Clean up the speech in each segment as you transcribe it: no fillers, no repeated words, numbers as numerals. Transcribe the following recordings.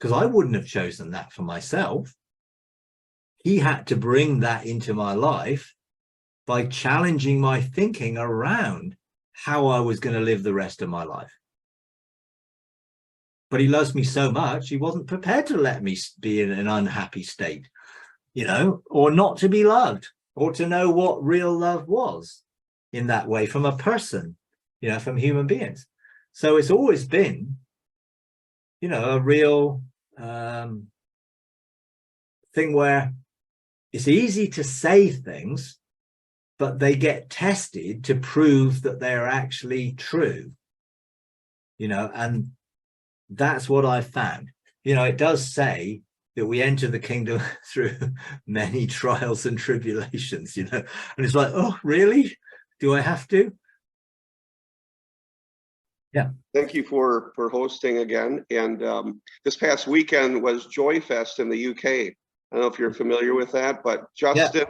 because I wouldn't have chosen that for myself. He had to bring that into my life by challenging my thinking around how I was going to live the rest of my life. But he loves me so much, he wasn't prepared to let me be in an unhappy state, or not to be loved, or to know what real love was in that way from a person, from human beings. So it's always been, a real thing where it's easy to say things, but they get tested to prove that they're actually true, and that's what I found. It does say that we enter the kingdom through many trials and tribulations, and it's like, oh, really? Do I have to? Yeah. Thank you for hosting again. And this past weekend was Joy Fest in the UK. I don't know if you're familiar with that, but Justin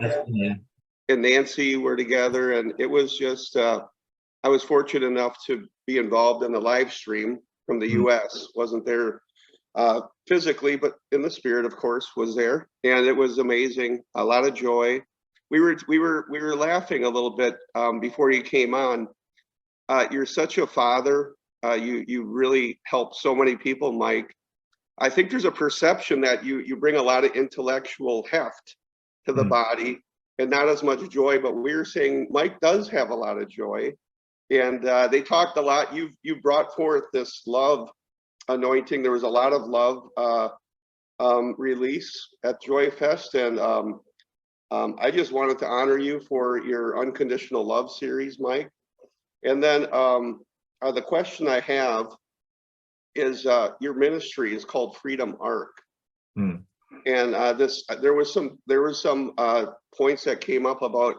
and Nancy were together, and it was just, I was fortunate enough to be involved in the live stream from the US. Wasn't there physically, but in the spirit, of course, was there. And it was amazing. A lot of joy. We were laughing a little bit before you came on. You're such a father. You really help so many people, Mike. I think there's a perception that you bring a lot of intellectual heft to the body and not as much joy, but we're saying Mike does have a lot of joy. And they talked a lot. You brought forth this love anointing. There was a lot of love release at Joy Fest. And I just wanted to honor you for your Unconditional Love series, Mike. And then the question I have is your ministry is called Freedom Arc. And there was some points that came up about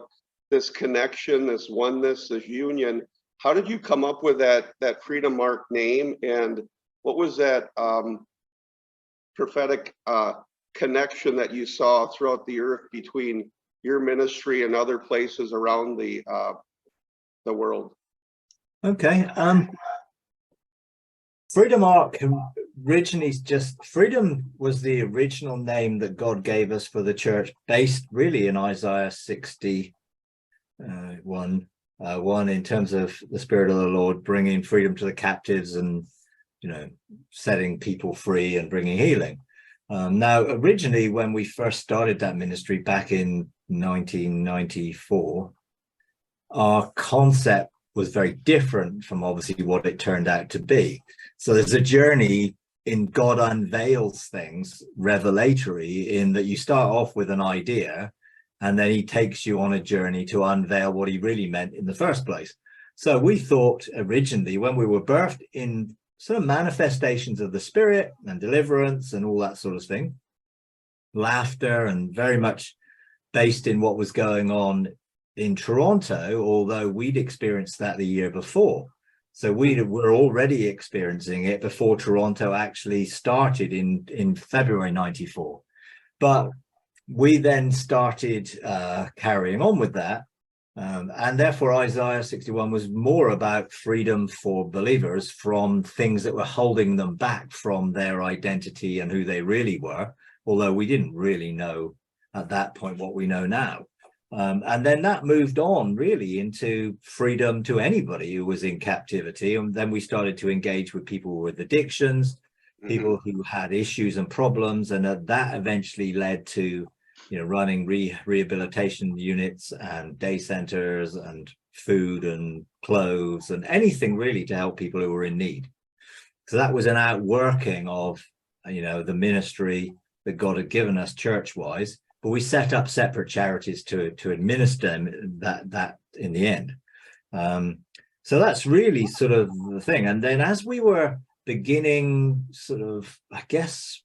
this connection, this oneness, this union. How did you come up with that Freedom Arc name, and what was that prophetic connection that you saw throughout the earth between your ministry and other places around the world? Okay. Freedom Arc originally Freedom was the original name that God gave us for the church, based really in Isaiah 61, in terms of the Spirit of the Lord bringing freedom to the captives and, setting people free and bringing healing. Now, originally, when we first started that ministry back in 1994, our concept was very different from obviously what it turned out to be. So there's a journey in God unveils things revelatory, in that you start off with an idea and then he takes you on a journey to unveil what he really meant in the first place. So we thought originally, when we were birthed in sort of manifestations of the Spirit and deliverance and all that sort of thing, laughter, and very much based in what was going on in Toronto, although we'd experienced that the year before. So we were already experiencing it before Toronto actually started in February 94. But we then started carrying on with that. And therefore, Isaiah 61 was more about freedom for believers from things that were holding them back from their identity and who they really were, although we didn't really know at that point what we know now. And then that moved on really into freedom to anybody who was in captivity. And then we started to engage with people with addictions, people who had issues and problems. And that eventually led to, running rehabilitation units and day centers and food and clothes and anything really to help people who were in need. So that was an outworking of, the ministry that God had given us church-wise. But we set up separate charities to administer that in the end. So that's really sort of the thing. And then as we were beginning sort of, I guess,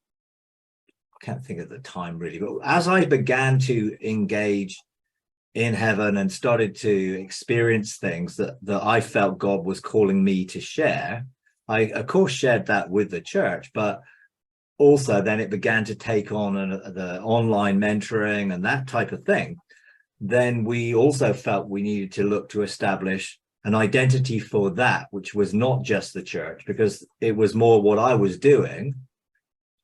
I can't think at the time really, but as I began to engage in heaven and started to experience things that I felt God was calling me to share, I, of course, shared that with the church, but also then it began to take on the online mentoring and that type of thing. Then we also felt we needed to look to establish an identity for that, which was not just the church, because it was more what I was doing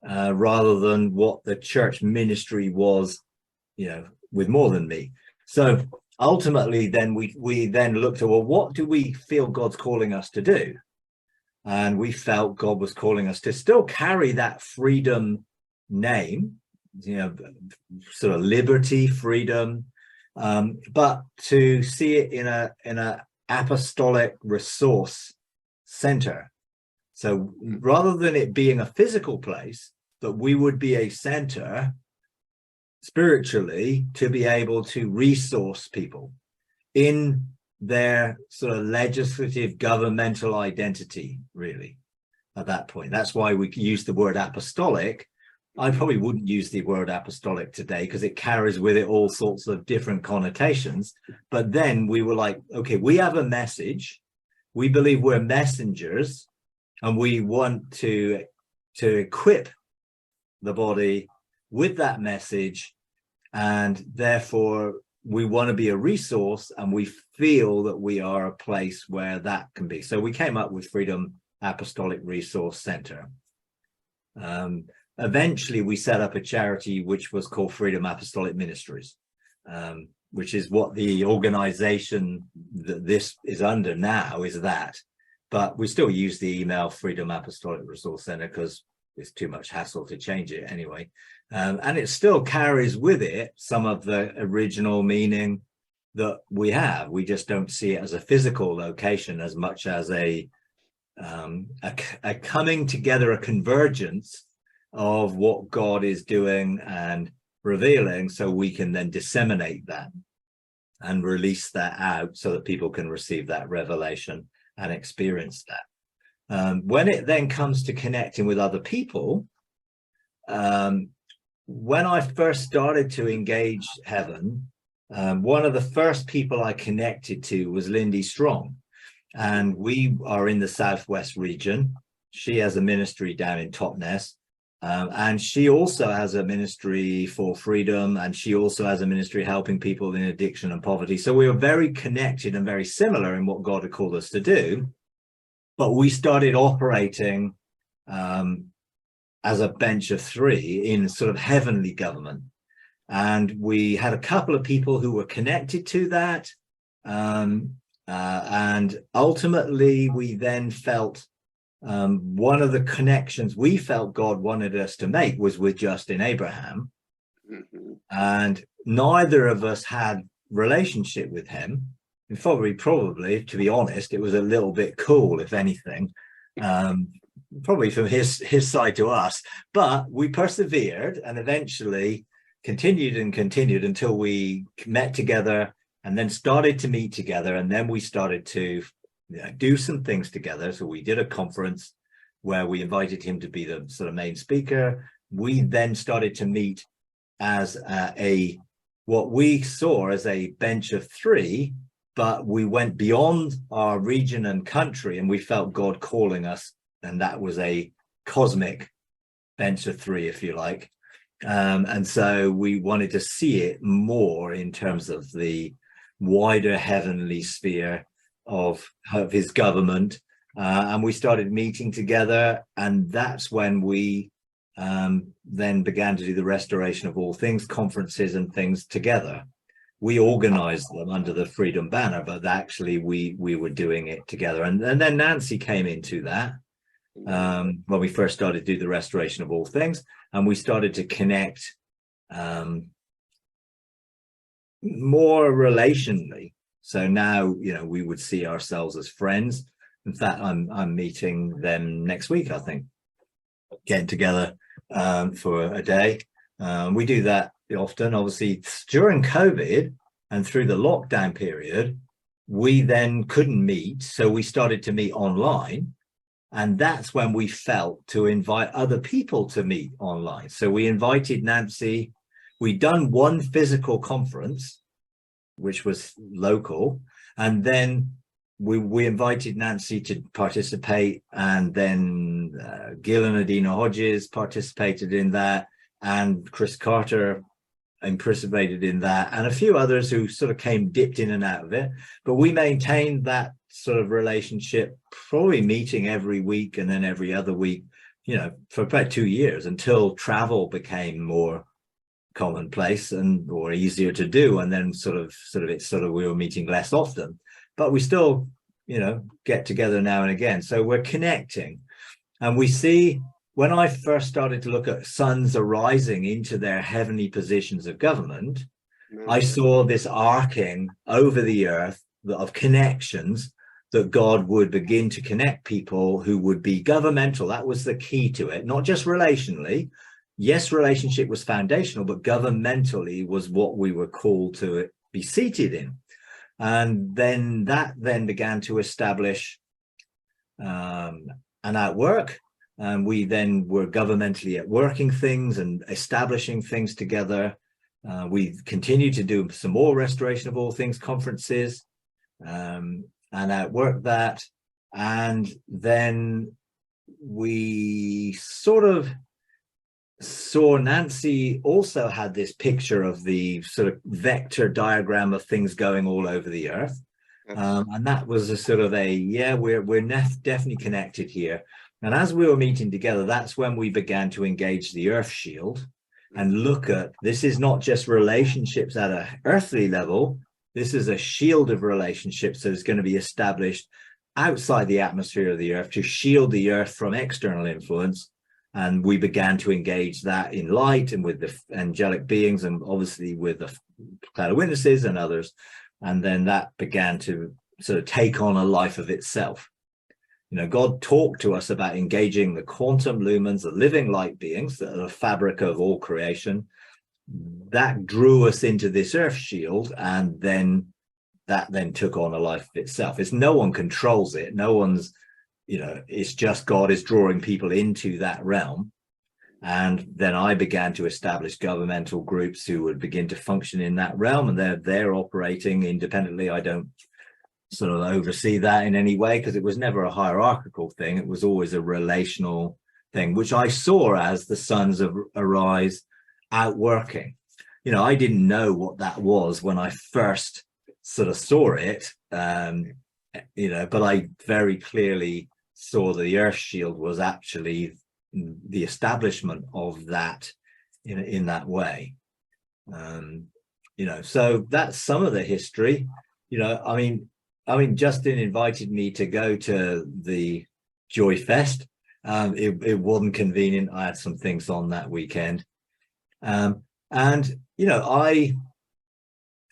rather than what the church ministry was, with more than me. So ultimately, then we then looked at, well, what do we feel God's calling us to do? And we felt God was calling us to still carry that freedom name, sort of liberty, freedom, but to see it in a apostolic resource center. So rather than it being a physical place, that we would be a center spiritually to be able to resource people in their sort of legislative governmental identity, really, at that point. That's why we use the word apostolic. I probably wouldn't use the word apostolic today because it carries with it all sorts of different connotations. But then we were like, okay, we have a message. We believe we're messengers, and we want to equip the body with that message. And therefore, we want to be a resource, and we feel that we are a place where that can be. So we came up with Freedom Apostolic Resource Center. Eventually, we set up a charity which was called Freedom Apostolic Ministries, which is what the organization that this is under now is that. But we still use the email Freedom Apostolic Resource Center because it's too much hassle to change it anyway. And it still carries with it some of the original meaning that we have. We just don't see it as a physical location as much as a coming together, a convergence of what God is doing and revealing, so we can then disseminate that and release that out so that people can receive that revelation and experience that. When it then comes to connecting with other people, when I first started to engage heaven, one of the first people I connected to was Lindy Strong, and we are in the Southwest region. She has a ministry down in Totnes, and she also has a ministry for freedom, and she also has a ministry helping people in addiction and poverty. So we were very connected and very similar in what God had called us to do, but we started operating as a bench of three in sort of heavenly government. And we had a couple of people who were connected to that. And ultimately, we then felt one of the connections we felt God wanted us to make was with Justin Abraham. Mm-hmm. And neither of us had relationship with him. And probably, to be honest, it was a little bit cool, if anything. Probably from his side to us, but we persevered and eventually continued until we met together, and then started to meet together, and then we started to do some things together. So we did a conference where we invited him to be the sort of main speaker. We then started to meet as what we saw as a bench of three, but we went beyond our region and country, and we felt God calling us. And that was a cosmic bench of three, if you like. And so we wanted to see it more in terms of the wider heavenly sphere of his government. And we started meeting together. And that's when we then began to do the Restoration of All Things conferences and things together. We organized them under the Freedom banner, but actually we were doing it together. And then Nancy came into that. When we first started to do the Restoration of All Things, and we started to connect more relationally. So now, we would see ourselves as friends. In fact, I'm meeting them next week, I think, getting together for a day. We do that often. Obviously, during COVID and through the lockdown period, we then couldn't meet, so we started to meet online. And that's when we felt to invite other people to meet online. So we invited Nancy. We'd done one physical conference, which was local. And then we invited Nancy to participate. And then Gil and Adina Hodges participated in that. And Chris Carter participated in that. And a few others who sort of dipped in and out of it. But we maintained that sort of relationship, probably meeting every week and then every other week for about 2 years, until travel became more commonplace and or easier to do, and then we were meeting less often, but we still get together now and again. So we're connecting, and we see, when I first started to look at sons arising into their heavenly positions of government, I saw this arcing over the earth of connections, that God would begin to connect people who would be governmental. That was the key to it, not just relationally. Yes, relationship was foundational, but governmentally was what we were called to be seated in. And then that began to establish and outwork. And we then were governmentally at working things and establishing things together. We continued to do some more restoration of all things conferences, and outwork that. And then we sort of saw, Nancy also had this picture of the sort of vector diagram of things going all over the earth. And that was a sort of we're definitely connected here. And as we were meeting together, that's when we began to engage the earth shield and look at, this is not just relationships at an earthly level. This is a shield of relationships that is going to be established outside the atmosphere of the earth to shield the earth from external influence. And we began to engage that in light and with the angelic beings, and obviously with the cloud of witnesses and others. And then that began to sort of take on a life of itself. God talked to us about engaging the quantum lumens, the living light beings that are the fabric of all creation. That drew us into this earth shield, and then that took on a life of itself. It's no one controls it. No one's, it's just God is drawing people into that realm. And then I began to establish governmental groups who would begin to function in that realm, and they're operating independently. I don't sort of oversee that in any way, because it was never a hierarchical thing. It was always a relational thing, which I saw as the sons of Arise outworking. I didn't know what that was when I first sort of saw it, but I very clearly saw the earth shield was actually the establishment of that in that way. So that's some of the history. Justin invited me to go to the Joy Fest. It wasn't convenient. I had some things on that weekend. I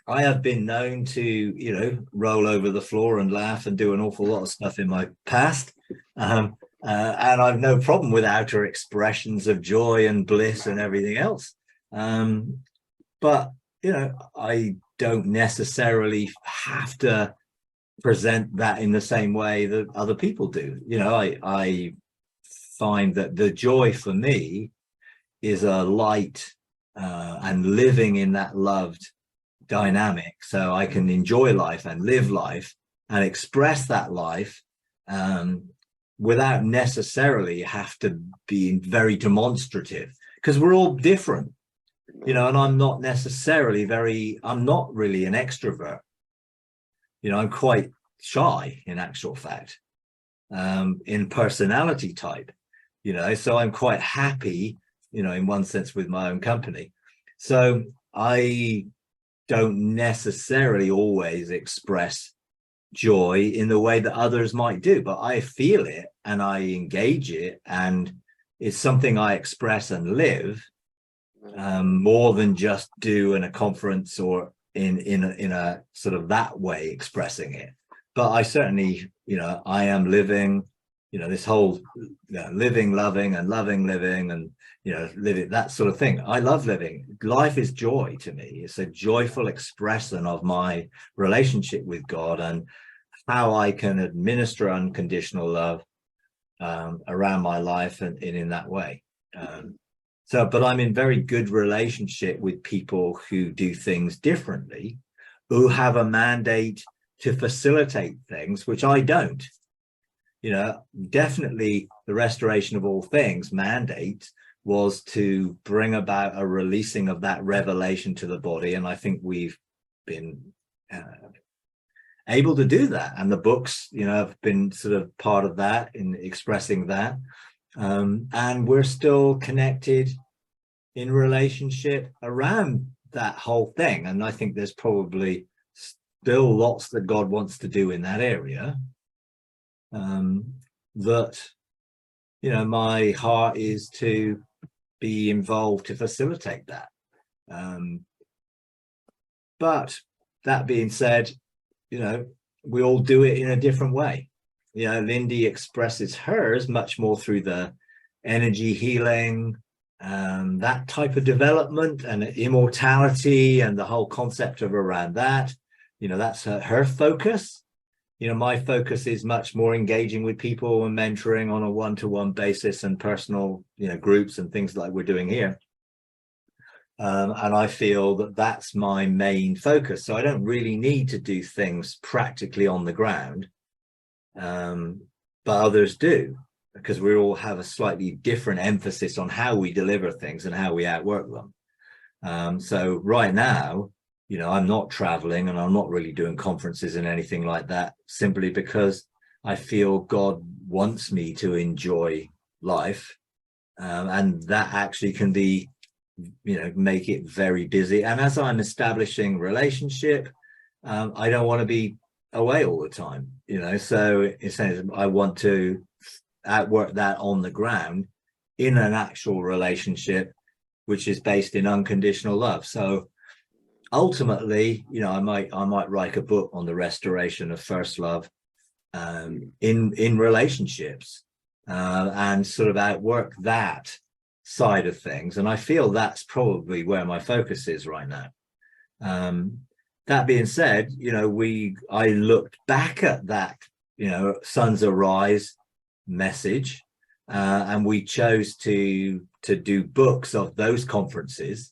have been known to, roll over the floor and laugh and do an awful lot of stuff in my past. And I've no problem with outer expressions of joy and bliss and everything else. But, I don't necessarily have to present that in the same way that other people do. I find that the joy for me is a light and living in that loved dynamic, so I can enjoy life and live life and express that life without necessarily have to be very demonstrative, because we're all different, and I'm not really an extrovert. I'm quite shy in actual fact, in personality type, so I'm quite happy, in one sense, with my own company. So I don't necessarily always express joy in the way that others might do, but I feel it and I engage it, and it's something I express and live more than just do in a conference or in a sort of that way expressing it. But I certainly, I am living, this whole living, loving, and loving, living, and living, that sort of thing. I love living. Life is joy to me. It's a joyful expression of my relationship with God and how I can administer unconditional love around my life and in that way. But I'm in very good relationship with people who do things differently, who have a mandate to facilitate things, which I don't. Definitely the restoration of all things mandate was to bring about a releasing of that revelation to the body. And I think we've been able to do that. And the books, have been sort of part of that in expressing that. And we're still connected in relationship around that whole thing. And I think there's probably still lots that God wants to do in that area. That, you know, my heart is to be involved to facilitate that. But that being said, you know, we all do it in a different way. You know, Lindy expresses hers much more through the energy healing, that type of development and immortality and the whole concept of around that. You know, that's her focus. You know, my focus is much more engaging with people and mentoring on a one-to-one basis and personal, you know, groups and things like we're doing here. And I feel that that's my main focus. So I don't really need to do things practically on the ground, but others do, because we all have a slightly different emphasis on how we deliver things and how we outwork them. So right now, you know, I'm not traveling and I'm not really doing conferences and anything like that, simply because I feel God wants me to enjoy life. And that actually can be, you know, make it very busy. And as I'm establishing relationship, I don't want to be away all the time, you know. So it says I want to outwork that on the ground in an actual relationship, which is based in unconditional love. So ultimately, you know, I might write a book on the restoration of first love in relationships, and sort of outwork that side of things. And I feel that's probably where my focus is right now. That being said, you know, I looked back at that, you know, Sons Arise message, and we chose to do books of those conferences,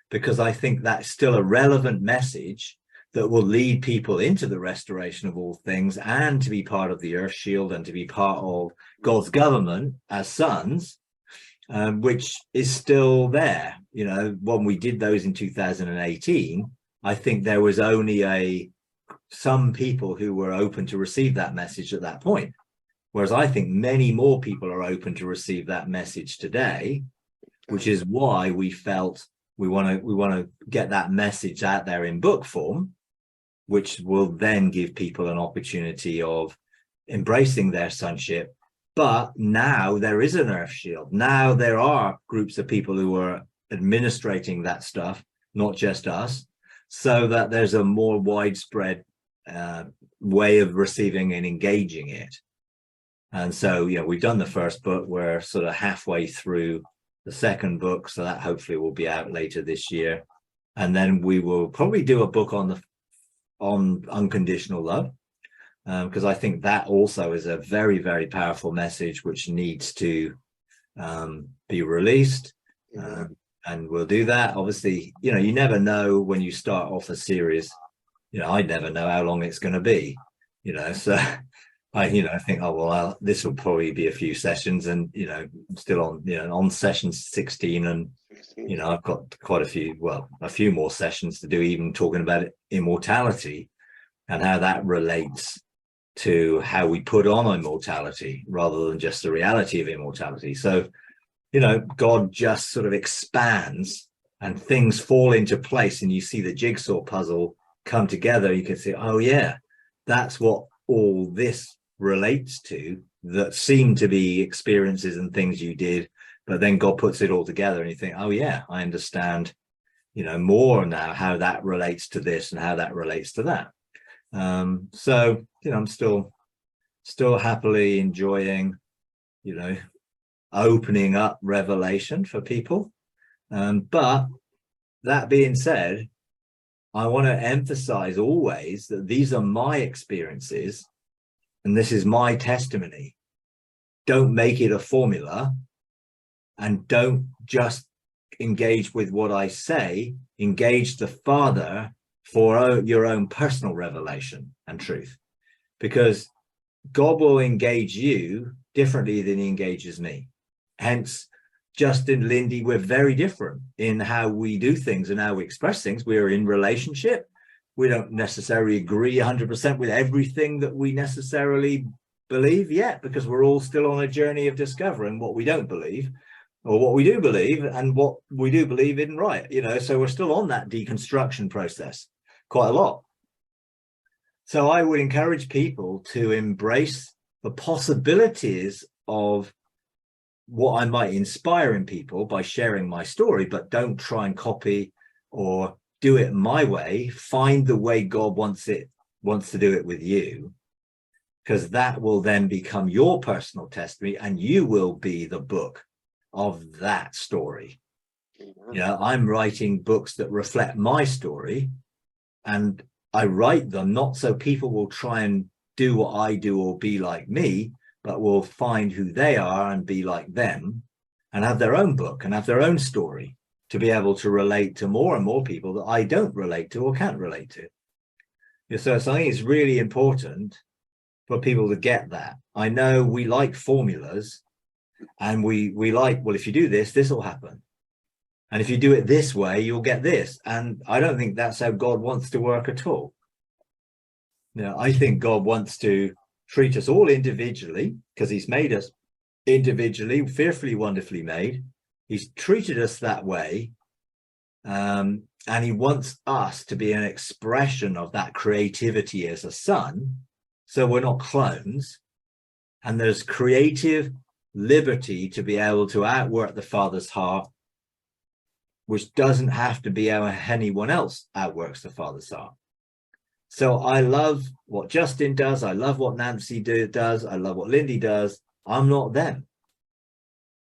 because I think that's still a relevant message that will lead people into the restoration of all things and to be part of the Earth Shield and to be part of God's government as sons, which is still there. You know, when we did those in 2018, I think there was only some people who were open to receive that message at that point. Whereas I think many more people are open to receive that message today, which is why we felt we want to get that message out there in book form, which will then give people an opportunity of embracing their sonship. But now there is an Earth Shield. Now there are groups of people who are administrating that stuff, not just us, so that there's a more widespread way of receiving and engaging it. And so, you know, we've done the first book. We're sort of halfway through the second book, so that hopefully will be out later this year. And then we will probably do a book on Unconditional Love, because I think that also is a very, very powerful message which needs to be released. And we'll do that. Obviously, you know, you never know when you start off a series. You know, I never know how long it's going to be, you know, so I think, oh, well, this will probably be a few sessions, and, you know, still on, you know, on session 16, and, you know, I've got quite a few more sessions to do, even talking about immortality and how that relates to how we put on immortality rather than just the reality of immortality. So, you know, God just sort of expands and things fall into place, and you see the jigsaw puzzle come together. You can say, oh yeah, that's what all this relates to, that seem to be experiences and things you did, but then God puts it all together and you think, oh yeah, I understand, you know, more now how that relates to this and how that relates to that. So, you know, I'm still happily enjoying, you know, opening up revelation for people. But that being said, I want to emphasize always that these are my experiences and this is my testimony. Don't make it a formula, and don't just engage with what I say. Engage the Father for your own personal revelation and truth, because God will engage you differently than he engages me. Hence, Justin, Lindy, we're very different in how we do things and how we express things. We are in relationship. We don't necessarily agree 100% with everything that we necessarily believe yet, because we're all still on a journey of discovering what we don't believe, or what we do believe, and what we do believe isn't right, so we're still on that deconstruction process quite a lot. So I would encourage people to embrace the possibilities of what I might inspire in people by sharing my story, but don't try and copy or do it my way. Find the way God wants to do it with you, because that will then become your personal testimony, and you will be the book of that story. I'm writing books that reflect my story, and I write them not so people will try and do what I do or be like me, but will find who they are and be like them, and have their own book and have their own story to be able to relate to more and more people that I don't relate to or can't relate to. So I think it's really important for people to get that. I know we like formulas, and we like, well, if you do this, this will happen. And if you do it this way, you'll get this. And I don't think that's how God wants to work at all. I think God wants to treat us all individually, because he's made us individually, fearfully, wonderfully made. He's treated us that way. And he wants us to be an expression of that creativity as a son. So we're not clones. And there's creative liberty to be able to outwork the Father's heart, which doesn't have to be how anyone else outworks the Father's heart. So I love what Justin does. I love what Nancy does. I love what Lindy does. I'm not them.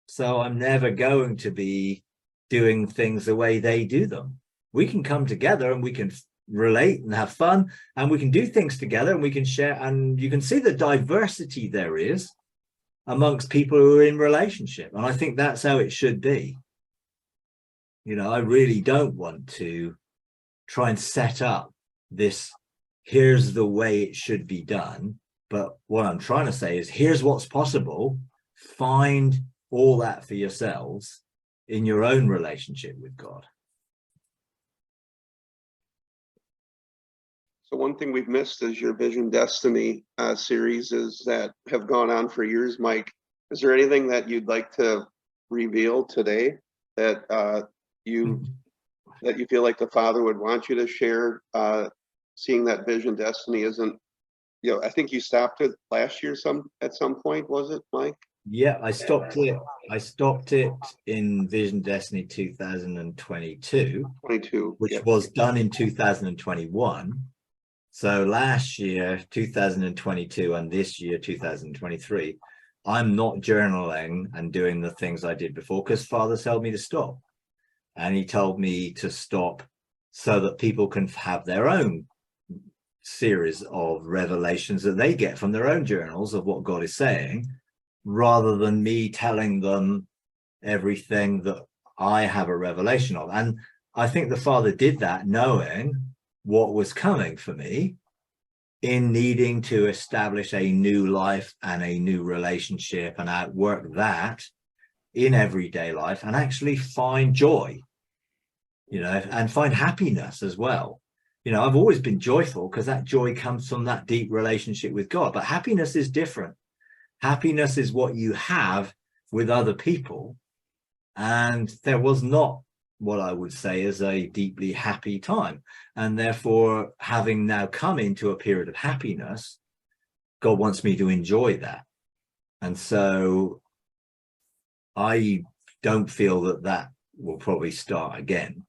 So I'm never going to be doing things the way they do them. We can come together and we can relate and have fun, and we can do things together, and we can share, and you can see the diversity there is amongst people who are in relationship. And I think that's how it should be. I really don't want to try and set up this, here's the way it should be done. But what I'm trying to say is, here's what's possible. Find all that for yourselves in your own relationship with God. So one thing we've missed is your Vision Destiny series that have gone on for years, Mike. Is there anything that you'd like to reveal today that you feel like the Father would want you to share, seeing that Vision Destiny isn't, I think you stopped it last year at some point, was it, Mike? Yeah, I stopped it in Vision Destiny 2022, which was done in 2021. So last year, 2022, and this year, 2023, I'm not journaling and doing the things I did before, because Father told me to stop. And he told me to stop so that people can have their own series of revelations that they get from their own journals of what God is saying, rather than me telling them everything that I have a revelation of. And I think the Father did that knowing what was coming for me in needing to establish a new life and a new relationship and outwork that in everyday life, and actually find joy, and find happiness as well. I've always been joyful because that joy comes from that deep relationship with God. But happiness is different. Happiness is what you have with other people. And there was not what I would say is a deeply happy time. And therefore, having now come into a period of happiness, God wants me to enjoy that. And so I don't feel that will probably start again.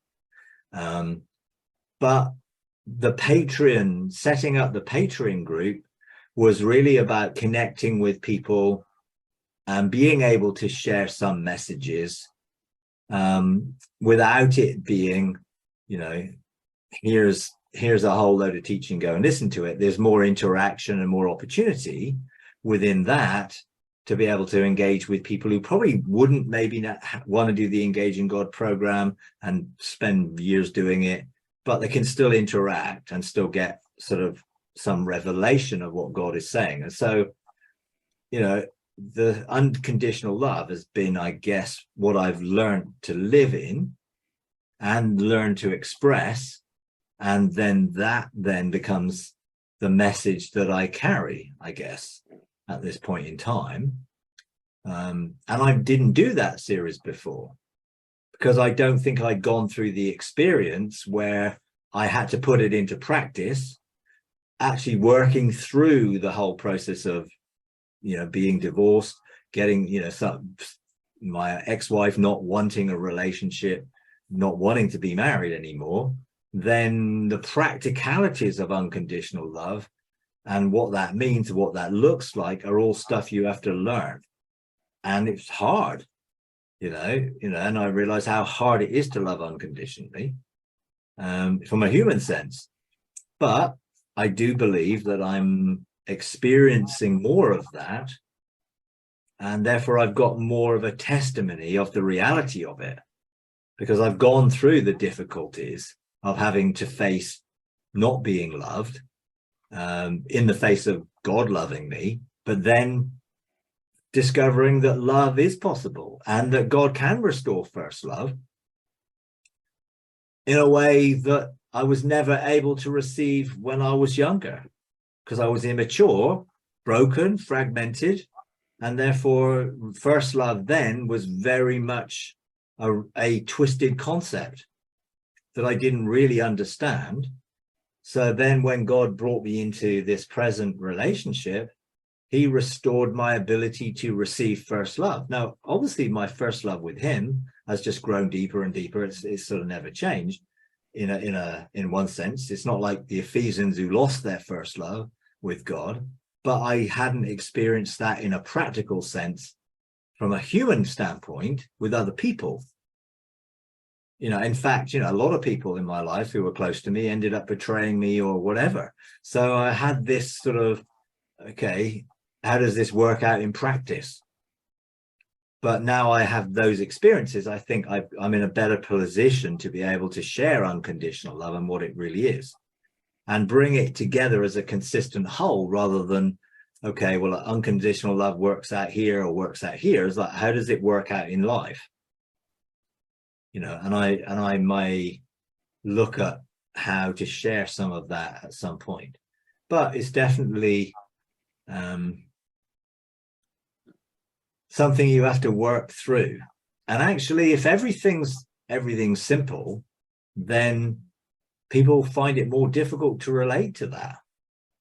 But the Patreon, setting up the Patreon group, was really about connecting with people and being able to share some messages without it being, here's a whole load of teaching, go and listen to it. There's more interaction and more opportunity within that to be able to engage with people who probably wouldn't maybe want to do the Engaging God program and spend years doing it, but they can still interact and still get sort of some revelation of what God is saying. And so, the unconditional love has been, I guess, what I've learned to live in and learn to express. And then that then becomes the message that I carry, I guess. at this point in time. And I didn't do that series before because I don't think I'd gone through the experience where I had to put it into practice, actually working through the whole process of, being divorced, getting, my ex-wife not wanting a relationship, not wanting to be married anymore. Then the practicalities of unconditional love and what that means, what that looks like, are all stuff you have to learn. And it's hard, and I realize how hard it is to love unconditionally, from a human sense. But I do believe that I'm experiencing more of that. And therefore, I've got more of a testimony of the reality of it, because I've gone through the difficulties of having to face not being loved, in the face of God loving me, but then discovering that love is possible and that God can restore first love in a way that I was never able to receive when I was younger, because I was immature, broken, fragmented, and therefore first love then was very much a twisted concept that I didn't really understand. So then when God brought me into this present relationship, he restored my ability to receive first love. Now, obviously, my first love with him has just grown deeper and deeper. It's sort of never changed in one sense. It's not like the Ephesians who lost their first love with God, but I hadn't experienced that in a practical sense from a human standpoint with other people. In fact, a lot of people in my life who were close to me ended up betraying me or whatever. So I had this sort of, okay, how does this work out in practice? But now I have those experiences. I think I'm in a better position to be able to share unconditional love and what it really is, and bring it together as a consistent whole, rather than, okay, well, unconditional love works out here or works out here. It's like, how does it work out in life? And I may look at how to share some of that at some point, but it's definitely something you have to work through. And actually, if everything's simple, then people find it more difficult to relate to that,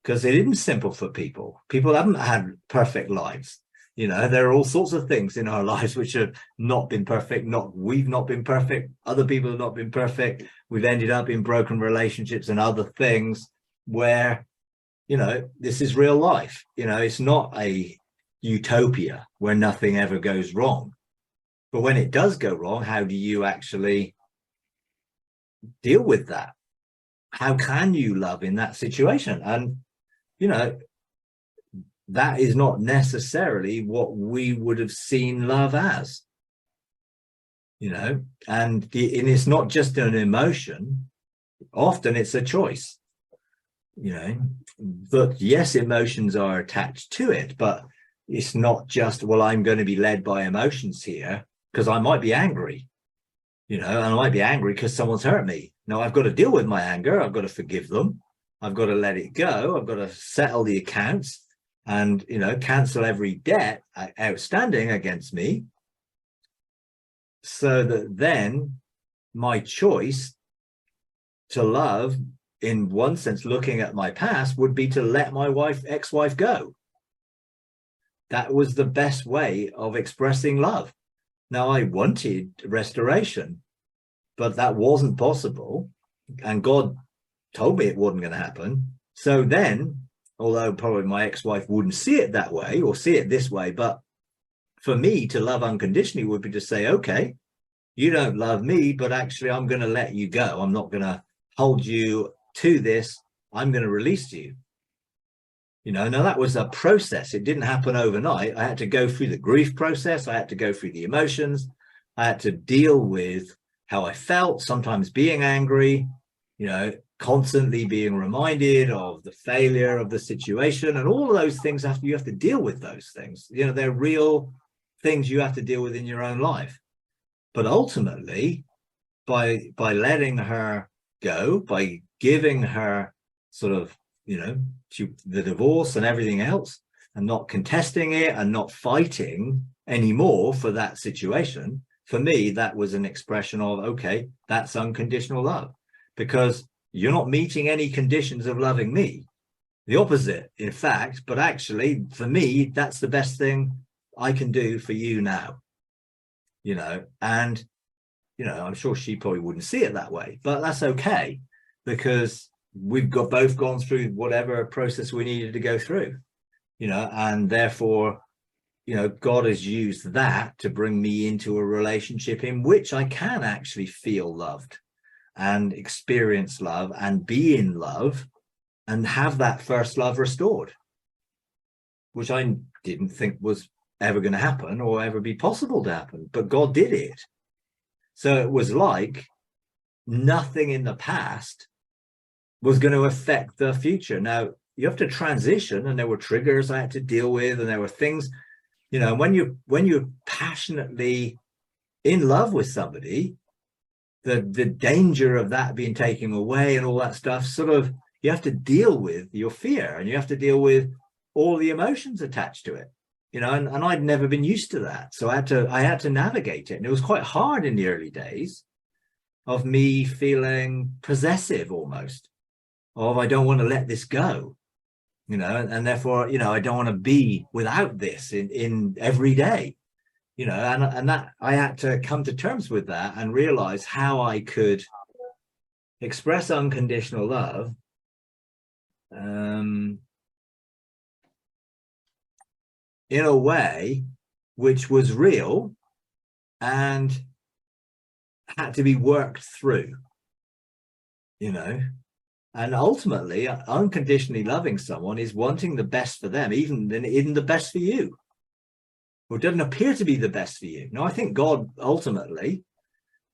because it isn't simple for people. People haven't had perfect lives. There are all sorts of things in our lives which have not been perfect. We've not been perfect. Other people have not been perfect. We've ended up in broken relationships and other things where, this is real life. It's not a utopia where nothing ever goes wrong. But when it does go wrong, how do you actually deal with that? How can you love in that situation? And, that is not necessarily what we would have seen love as, and it's not just an emotion. Often it's a choice, but yes, emotions are attached to it, but it's not just, well, I'm going to be led by emotions here, because I might be angry, and I might be angry because someone's hurt me. Now I've got to deal with my anger. I've got to forgive them. I've got to let it go. I've got to settle the accounts and, cancel every debt outstanding against me, so that then my choice to love, in one sense, looking at my past, would be to let my ex-wife go. That was the best way of expressing love. Now, I wanted restoration, but that wasn't possible. And God told me it wasn't going to happen. So then, although probably my ex-wife wouldn't see it that way or see it this way, but for me to love unconditionally would be to say, okay, you don't love me, but actually I'm going to let you go. I'm not going to hold you to this. I'm going to release you. Now that was a process. It didn't happen overnight. I had to go through the grief process. I had to go through the emotions. I had to deal with how I felt, sometimes being angry, constantly being reminded of the failure of the situation, and all of those things you have to deal with those things. They're real things you have to deal with in your own life. But ultimately, by letting her go, by giving her sort of, the divorce and everything else, and not contesting it and not fighting anymore for that situation, for me, that was an expression of, okay, that's unconditional love, because you're not meeting any conditions of loving me. The opposite, in fact, but actually, for me, that's the best thing I can do for you now, and, I'm sure she probably wouldn't see it that way, but that's okay, because we've both gone through whatever process we needed to go through, and therefore, God has used that to bring me into a relationship in which I can actually feel loved and experience love and be in love and have that first love restored, which I didn't think was ever going to happen or ever be possible to happen, but God did it. So it was like nothing in the past was going to affect the future. Now, you have to transition, and there were triggers I had to deal with, and there were things, when you're passionately in love with somebody, the danger of that being taken away and all that stuff, sort of, you have to deal with your fear, and you have to deal with all the emotions attached to it, and I'd never been used to that. So I had to navigate it. And it was quite hard in the early days of me feeling possessive almost, of I don't want to let this go, and therefore, I don't want to be without this in every day, and that I had to come to terms with that and realize how I could express unconditional love in a way which was real and had to be worked through, and ultimately unconditionally loving someone is wanting the best for them, even the best for you, or doesn't appear to be the best for you. Now, I think God ultimately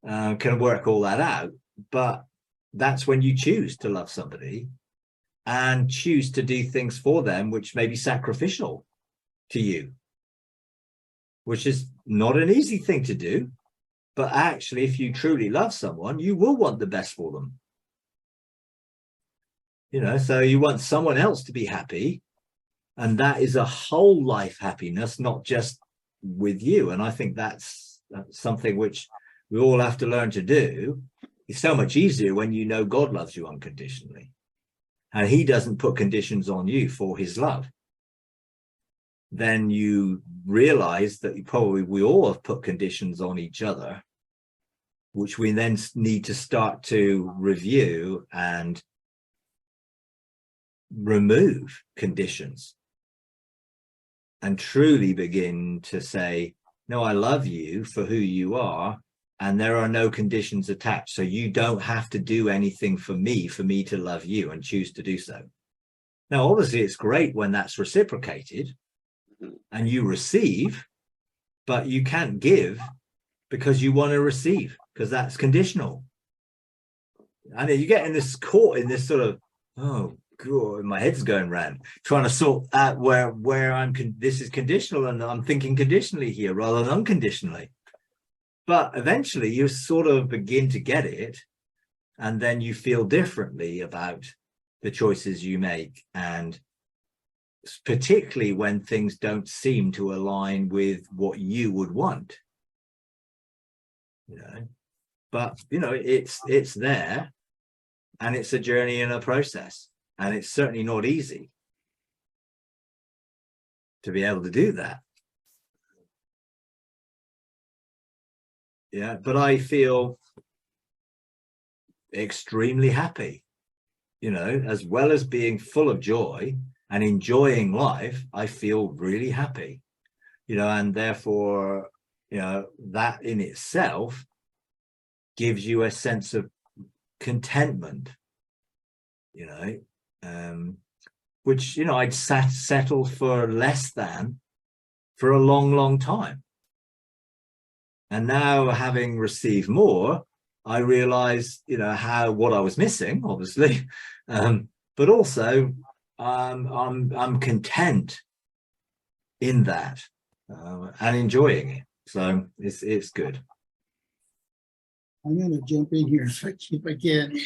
can work all that out, but that's when you choose to love somebody and choose to do things for them which may be sacrificial to you, which is not an easy thing to do. But actually, if you truly love someone, you will want the best for them. So you want someone else to be happy, and that is a whole life happiness, not just with you. And I think that's something which we all have to learn to do. It's so much easier when you know God loves you unconditionally, and he doesn't put conditions on you for his love. Then you realize that we all have put conditions on each other, which we then need to start to review and remove conditions and truly begin to say, no, I love you for who you are, and there are no conditions attached. So you don't have to do anything for me to love you, and choose to do so. Now, obviously, it's great when that's reciprocated and you receive, but you can't give because you want to receive, because that's conditional. And you get in this caught in this sort of, oh God, my head's going round, trying to sort out where this is conditional, and I'm thinking conditionally here rather than unconditionally. But eventually you sort of begin to get it, and then you feel differently about the choices you make, and particularly when things don't seem to align with what you would want. But it's there, and it's a journey and a process, and it's certainly not easy to be able to do that. But I feel extremely happy, as well as being full of joy and enjoying life. I feel really happy, and therefore, that in itself gives you a sense of contentment, which, I'd settled for less than for a long, long time. And now, having received more, I realize, what I was missing, obviously, but also I'm content in that and enjoying it. So it's good. I'm going to jump in here if I can.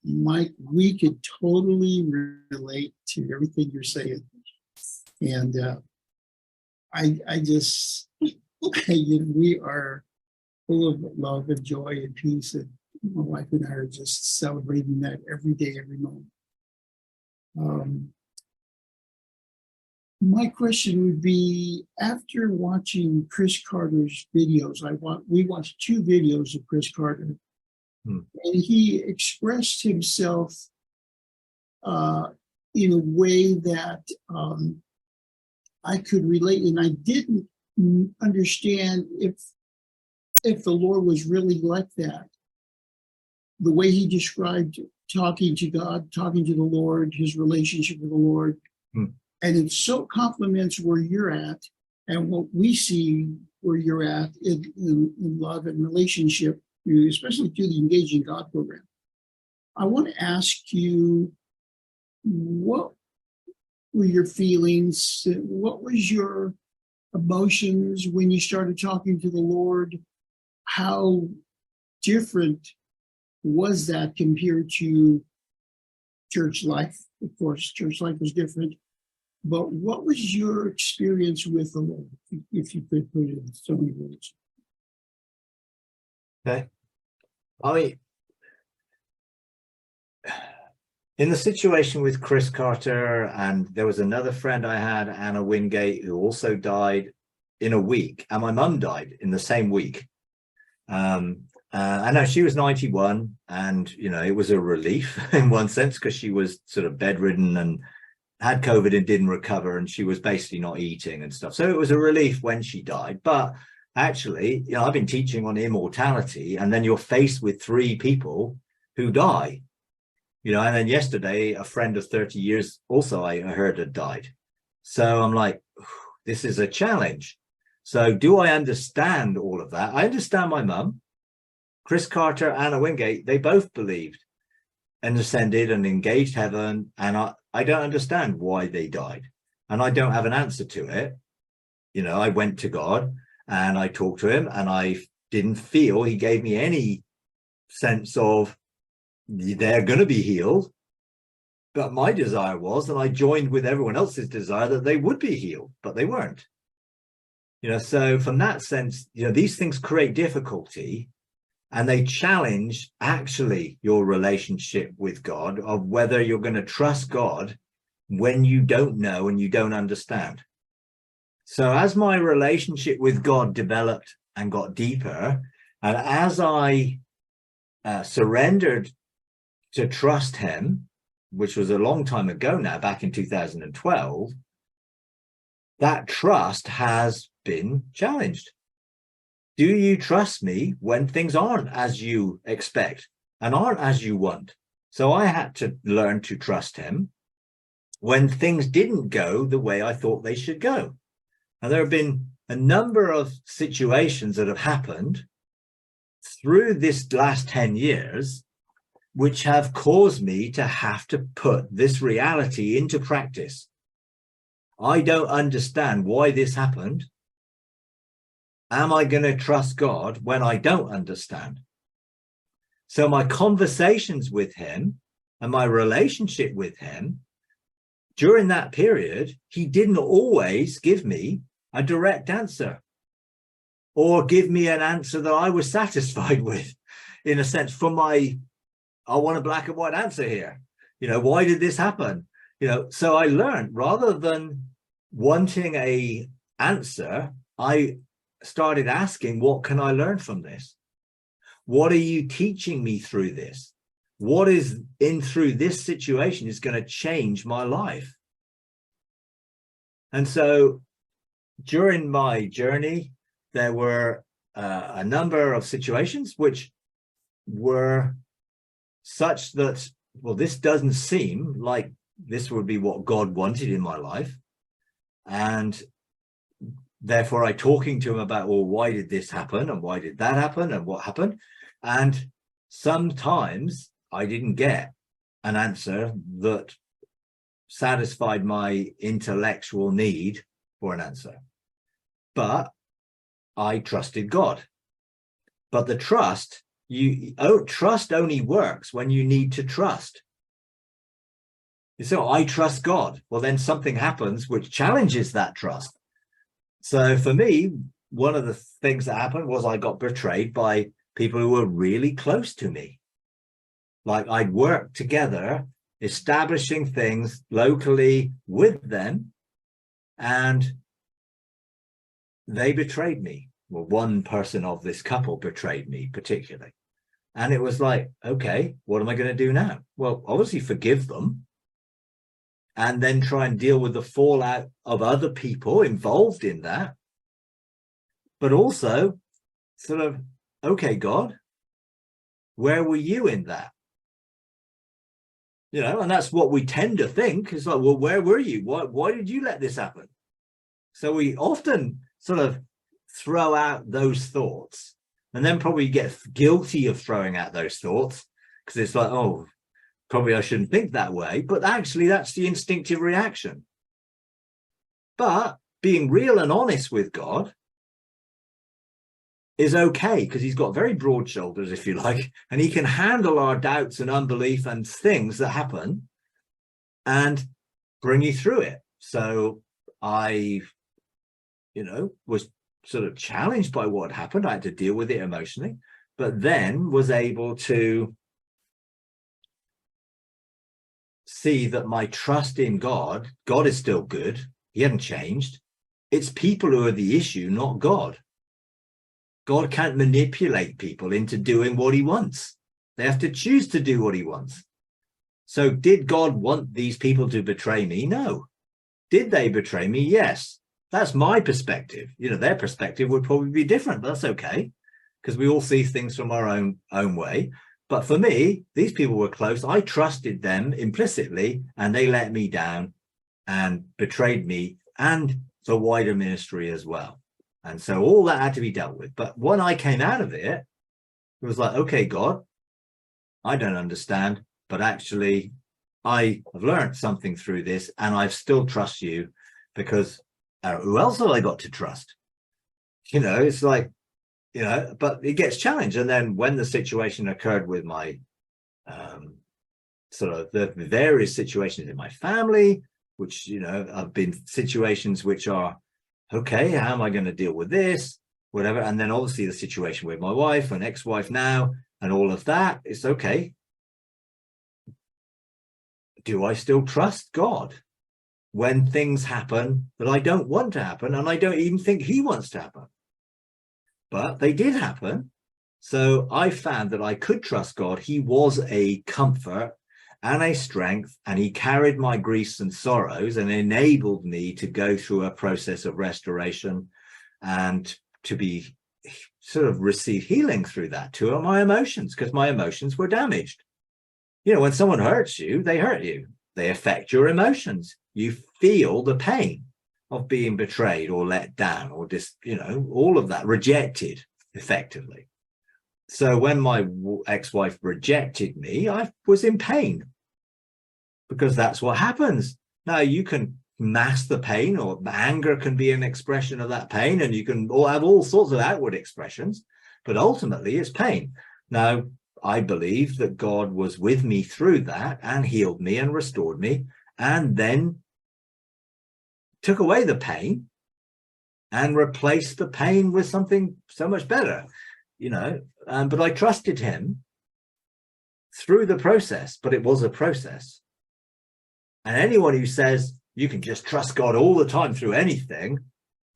Mike, we could totally relate to everything you're saying. And I just, we are full of love and joy and peace. And my wife and I are just celebrating that every day, every moment. My question would be, after watching Chris Carter's videos, we watched 2 videos of Chris Carter, and he expressed himself in a way that I could relate, and I didn't understand if the Lord was really like that. The way he described talking to God, talking to the Lord, his relationship with the Lord. And it so complements where you're at and what we see where you're at in love and relationship, especially through the Engaging God program. I want to ask you, what were your feelings? What was your emotions when you started talking to the Lord? How different was that compared to church life? Of course, church life was different. But what was your experience with the Lord, if you could put it in so many words? Okay. I mean, in the situation with Chris Carter, and there was another friend I had, Anna Wingate, who also died in a week, and my mum died in the same week. I know she was 91, and it was a relief in one sense, because she was sort of bedridden and had COVID and didn't recover, and she was basically not eating and stuff. So it was a relief when she died. But actually, I've been teaching on immortality, and then you're faced with 3 people who die. And then yesterday, a friend of 30 years also I heard had died. So I'm like, this is a challenge. So do I understand all of that? I understand my mum, Chris Carter, Anna Wingate, they both believed and ascended and engaged heaven. And I don't understand why they died. And I don't have an answer to it. I went to God and I talked to him, and I didn't feel he gave me any sense of they're going to be healed. But my desire was, and I joined with everyone else's desire, that they would be healed, but they weren't. So from that sense, these things create difficulty, and they challenge actually your relationship with God, of whether you're going to trust God when you don't know and you don't understand. So as my relationship with God developed and got deeper, and as I surrendered to trust him, which was a long time ago now, back in 2012, that trust has been challenged. Do you trust me when things aren't as you expect and aren't as you want? So I had to learn to trust him when things didn't go the way I thought they should go. And there have been a number of situations that have happened through this last 10 years, which have caused me to have to put this reality into practice. I don't understand why this happened. Am I going to trust God when I don't understand? So my conversations with him and my relationship with him during that period, he didn't always give me a direct answer or give me an answer that I was satisfied with, in a sense, from I want a black and white answer here. Why did this happen? So I learned, rather than wanting a answer, I started asking, what can I learn from this? What are you teaching me through this? What is through this situation is going to change my life? And so during my journey, there were a number of situations which were such that, well, this doesn't seem like this would be what God wanted in my life. And therefore, I talking to him about, well, why did this happen? And why did that happen? And what happened? And sometimes I didn't get an answer that satisfied my intellectual need for an answer. But I trusted God. But the trust, trust only works when you need to trust. So I trust God. Well, then something happens which challenges that trust. So for me, one of the things that happened was I got betrayed by people who were really close to me. Like I'd worked together, establishing things locally with them, and they betrayed me. Well, one person of this couple betrayed me particularly. And it was like, okay, what am I going to do now? Well, obviously forgive them and then try and deal with the fallout of other people involved in that. But also sort of, okay, God, where were you in that? You know, and that's what we tend to think. It's like, well, where were you? Why did you let this happen? So we often sort of throw out those thoughts and then probably get guilty of throwing out those thoughts because it's like, oh, probably I shouldn't think that way. But actually, that's the instinctive reaction. But being real and honest with God is okay because he's got very broad shoulders, if you like, and he can handle our doubts and unbelief and things that happen and bring you through it. So I, was sort of challenged by what happened. I had to deal with it emotionally, but then was able to see that my trust in God is still good. He hadn't changed. It's people who are the issue, not God. God can't manipulate people into doing what he wants. They have to choose to do what he wants. So did God want these people to betray me? No. Did they betray me? Yes. That's my perspective. Their perspective would probably be different, but that's okay because we all see things from our own way. But for me, these people were close. I trusted them implicitly and they let me down and betrayed me and the wider ministry as well. And so all that had to be dealt with. But when I came out of it, it was like, okay, God, I don't understand, but actually I have learned something through this and I still trust you because who else have I got to trust? It's like, but it gets challenged. And then when the situation occurred with my sort of the various situations in my family, which, have been situations which are, okay, how am I going to deal with this? Whatever. And then obviously the situation with my wife and ex-wife now and all of that, it's okay. Do I still trust God when things happen that I don't want to happen and I don't even think he wants to happen? But they did happen. So I found that I could trust God. He was a comfort and a strength, and he carried my griefs and sorrows and enabled me to go through a process of restoration and to be sort of receive healing through that too, my emotions, because my emotions were damaged. When someone hurts you, they hurt you. They affect your emotions. You feel the pain of being betrayed or let down or just, all of that, rejected effectively. So when my ex-wife rejected me, I was in pain because that's what happens. Now you can mask the pain, or anger can be an expression of that pain, and you can all have all sorts of outward expressions, but ultimately it's pain. Now, I believe that God was with me through that and healed me and restored me and then took away the pain and replaced the pain with something so much better, but I trusted him through the process, but it was a process. And anyone who says you can just trust God all the time through anything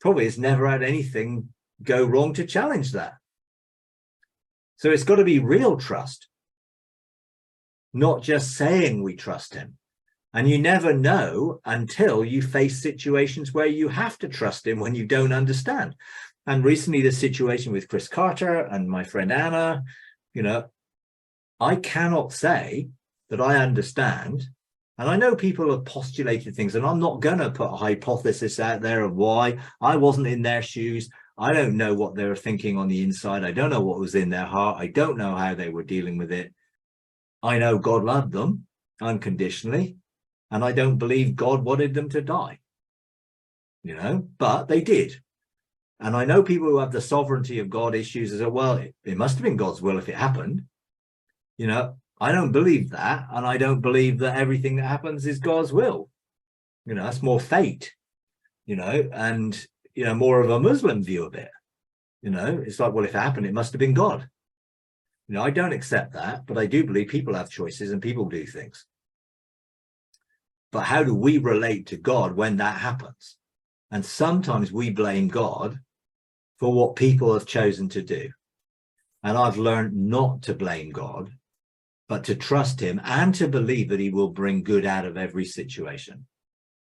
probably has never had anything go wrong to challenge that. So it's got to be real trust, not just saying we trust him. And you never know until you face situations where you have to trust him when you don't understand. And recently, the situation with Chris Carter and my friend Anna, I cannot say that I understand. And I know people have postulated things, and I'm not going to put a hypothesis out there of why. I wasn't in their shoes. I don't know what they were thinking on the inside. I don't know what was in their heart. I don't know how they were dealing with it. I know God loved them unconditionally, and I don't believe God wanted them to die, but they did. And I know people who have the sovereignty of God issues as well. It must have been God's will if it happened. I don't believe that. And I don't believe that everything that happens is God's will. You know, that's more fate, you know, and, you know, more of a Muslim view of it. You know, it's like, well, if it happened, it must have been God. You know, I don't accept that, but I do believe people have choices and people do things. But how do we relate to God when that happens? And sometimes we blame God for what people have chosen to do. And I've learned not to blame God, but to trust him and to believe that he will bring good out of every situation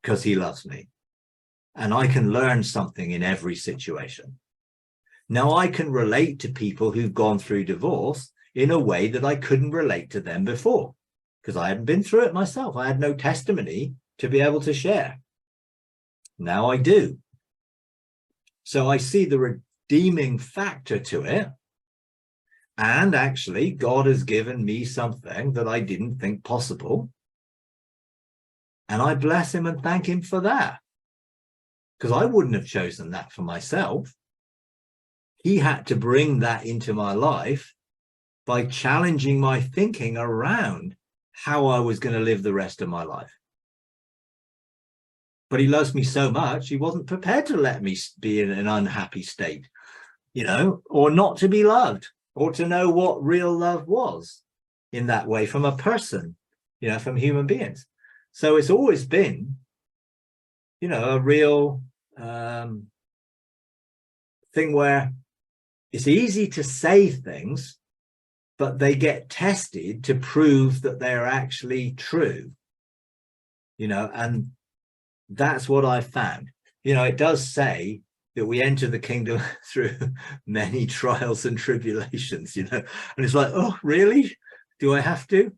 because he loves me. And I can learn something in every situation. Now, I can relate to people who've gone through divorce in a way that I couldn't relate to them before because I hadn't been through it myself. I had no testimony to be able to share. Now I do. So I see the redeeming factor to it. And actually, God has given me something that I didn't think possible. And I bless him and thank him for that. Because I wouldn't have chosen that for myself. He had to bring that into my life by challenging my thinking around how I was going to live the rest of my life. But he loves me so much, he wasn't prepared to let me be in an unhappy state, you know, or not to be loved, or to know what real love was in that way from a person, you know, from human beings. So it's always been, you know, a real thing where it's easy to say things, but they get tested to prove that they're actually true, you know, and that's what I found. You know, it does say that we enter the kingdom through many trials and tribulations, you know, and it's like, oh, really? Do I have to?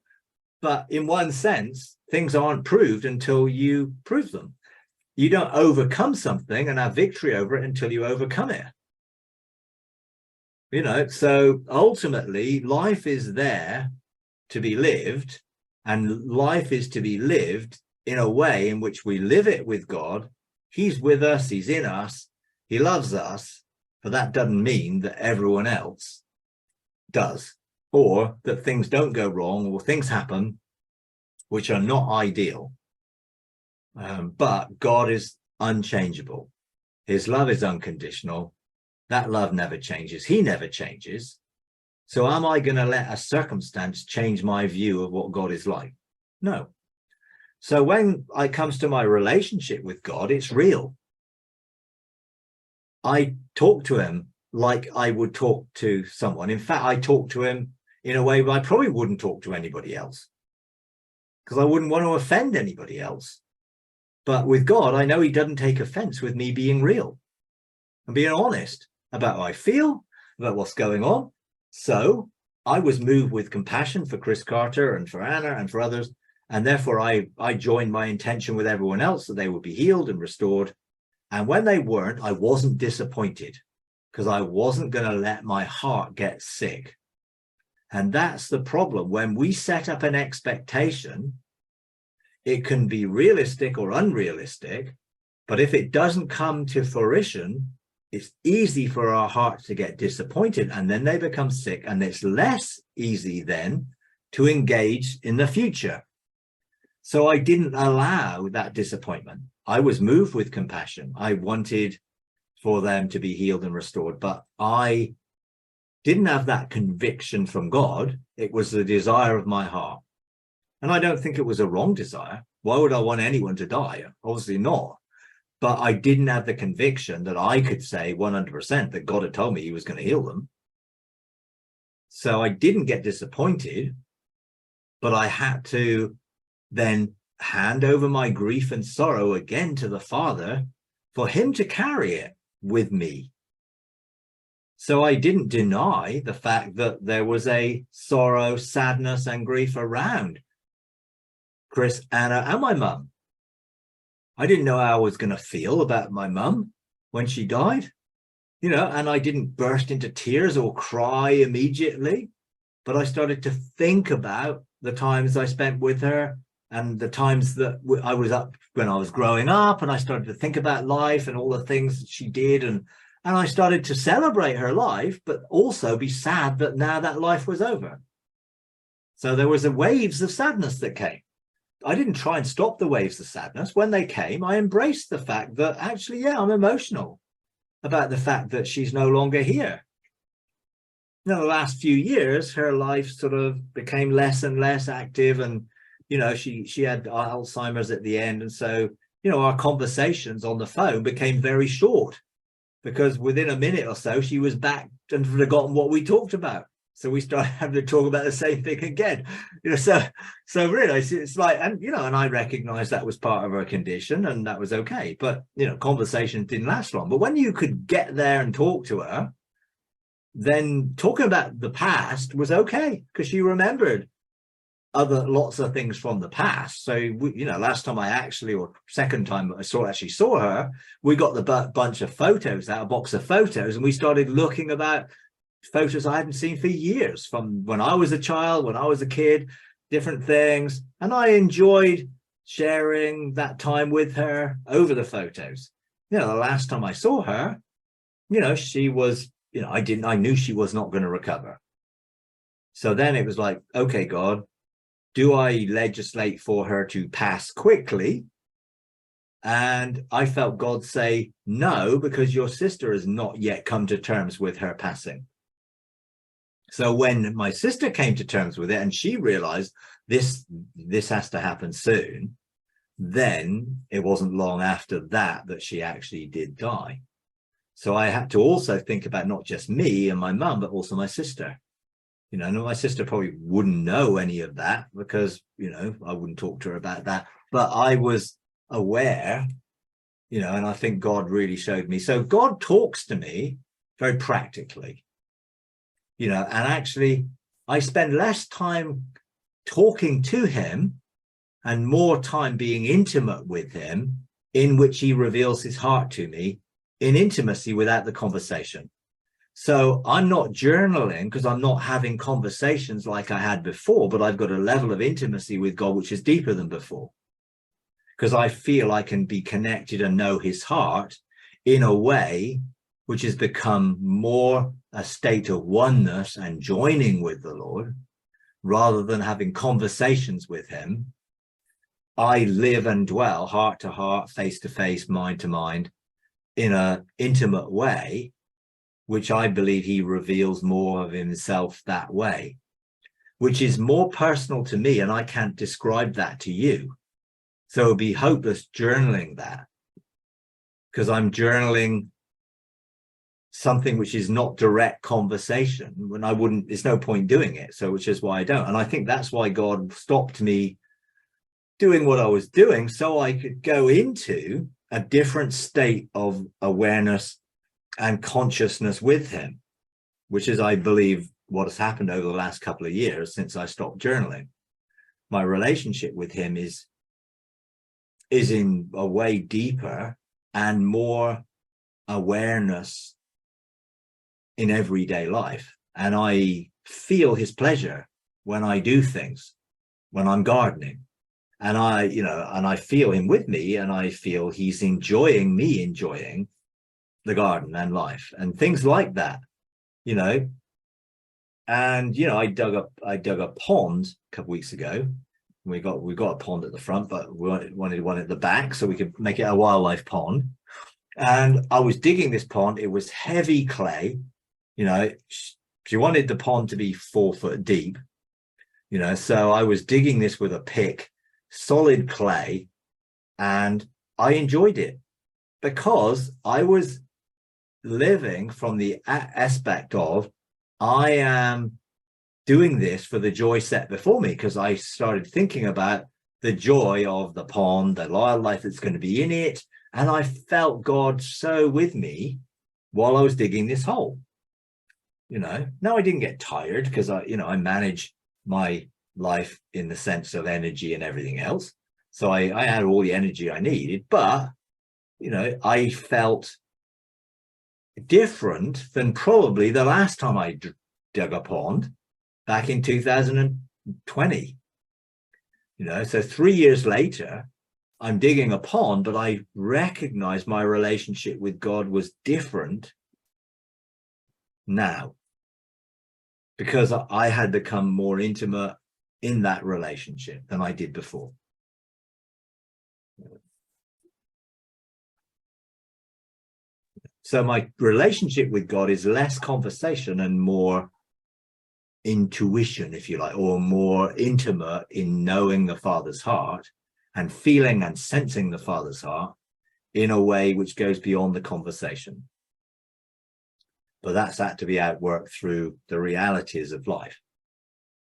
But in one sense, things aren't proved until you prove them. You don't overcome something and have victory over it until you overcome it. You know, so ultimately, life is there to be lived, and life is to be lived in a way in which we live it with God. He's with us, he's in us, he loves us, but that doesn't mean that everyone else does, or that things don't go wrong, or things happen which are not ideal. But God is unchangeable. His love is unconditional. That love never changes. He never changes. So am I going to let a circumstance change my view of what God is like? No. So when it comes to my relationship with God, it's real. I talk to him like I would talk to someone. In fact, I talk to him in a way I probably wouldn't talk to anybody else, because I wouldn't want to offend anybody else. But with God, I know he doesn't take offense with me being real and being honest about how I feel, about what's going on. So I was moved with compassion for Chris Carter and for Anna and for others. And therefore, I joined my intention with everyone else that they would be healed and restored. And when they weren't, I wasn't disappointed, because I wasn't going to let my heart get sick. And that's the problem. When we set up an expectation, it can be realistic or unrealistic, but if it doesn't come to fruition, it's easy for our hearts to get disappointed, and then they become sick, and it's less easy then to engage in the future. So I didn't allow that disappointment. I was moved with compassion. I wanted for them to be healed and restored, but I didn't have that conviction from God. It was the desire of my heart. And I don't think it was a wrong desire. Why would I want anyone to die? Obviously not. But I didn't have the conviction that I could say 100% that God had told me he was going to heal them. So I didn't get disappointed, but I had to then hand over my grief and sorrow again to the Father for him to carry it with me. So I didn't deny the fact that there was a sorrow, sadness, and grief around Chris, Anna, and my mum. I didn't know how I was going to feel about my mum when she died, you know, and I didn't burst into tears or cry immediately, but I started to think about the times I spent with her and the times that I was up when I was growing up, and I started to think about life and all the things that she did, and I started to celebrate her life, but also be sad that now that life was over. So there was a waves of sadness that came. I didn't try and stop the waves of sadness. When they came, I embraced the fact that actually, yeah, I'm emotional about the fact that she's no longer here. You know, the last few years, her life sort of became less and less active, and you know, she had Alzheimer's at the end, and so you know, our conversations on the phone became very short because within a minute or so, she was back and forgotten what we talked about. So we started having to talk about the same thing again. You know, so really, it's like, and you know, and I recognized that was part of her condition, and that was okay. But you know, conversations didn't last long. But when you could get there and talk to her, then talking about the past was okay because she remembered lots of things from the past. So you know, last time I actually, or second time I actually saw her, we got the bunch of photos out, a box of photos, and we started looking about photos I hadn't seen for years, from when I was a child, when I was a kid, different things. And I enjoyed sharing that time with her over the photos. You know, the last time I saw her, you know, she was, you know, I knew she was not going to recover. So then it was like, okay, God, do I legislate for her to pass quickly? And I felt God say, no, because your sister has not yet come to terms with her passing. So when my sister came to terms with it and she realized this has to happen soon, then it wasn't long after that she actually did die. So I had to also think about not just me and my mum, but also my sister. You know, my sister probably wouldn't know any of that because, you know, I wouldn't talk to her about that. But I was aware, you know, and I think God really showed me. So God talks to me very practically, you know, and actually I spend less time talking to him and more time being intimate with him, in which he reveals his heart to me in intimacy without the conversation. So I'm not journaling because I'm not having conversations like I had before, but I've got a level of intimacy with God which is deeper than before, because I feel I can be connected and know his heart in a way which has become more a state of oneness and joining with the Lord rather than having conversations with him. I live and dwell heart to heart, face to face, mind to mind in an intimate way, which I believe he reveals more of himself that way, which is more personal to me, and I can't describe that to you. So it would be hopeless journaling that, because I'm journaling something which is not direct conversation, when I wouldn't, there's no point doing it. So which is why I don't. And I think that's why God stopped me doing what I was doing, so I could go into a different state of awareness and consciousness with him, which is, I believe, what has happened over the last couple of years since I stopped journaling. My relationship with him is in a way deeper and more awareness in everyday life. And I feel his pleasure when I do things, when I'm gardening. And I feel him with me, and I feel he's enjoying me enjoying the garden and life and things like that, you know. And you know, I dug a pond a couple weeks ago. We got a pond at the front, but we wanted one at the back so we could make it a wildlife pond. And I was digging this pond. It was heavy clay, you know. She wanted the pond to be 4 foot deep, you know. So I was digging this with a pick, solid clay, and I enjoyed it because I was living from the aspect of I am doing this for the joy set before me, because I started thinking about the joy of the pond, the wildlife that's going to be in it, and I felt God so with me while I was digging this hole. You know, now I didn't get tired because I manage my life in the sense of energy and everything else, so I had all the energy I needed, but you know, I felt different than probably the last time I dug a pond back in 2020. You know, so 3 years later, I'm digging a pond, but I recognize my relationship with God was different now because I had become more intimate in that relationship than I did before. So my relationship with God is less conversation and more intuition, if you like, or more intimate in knowing the Father's heart and feeling and sensing the Father's heart in a way which goes beyond the conversation. But that's had to be outworked through the realities of life.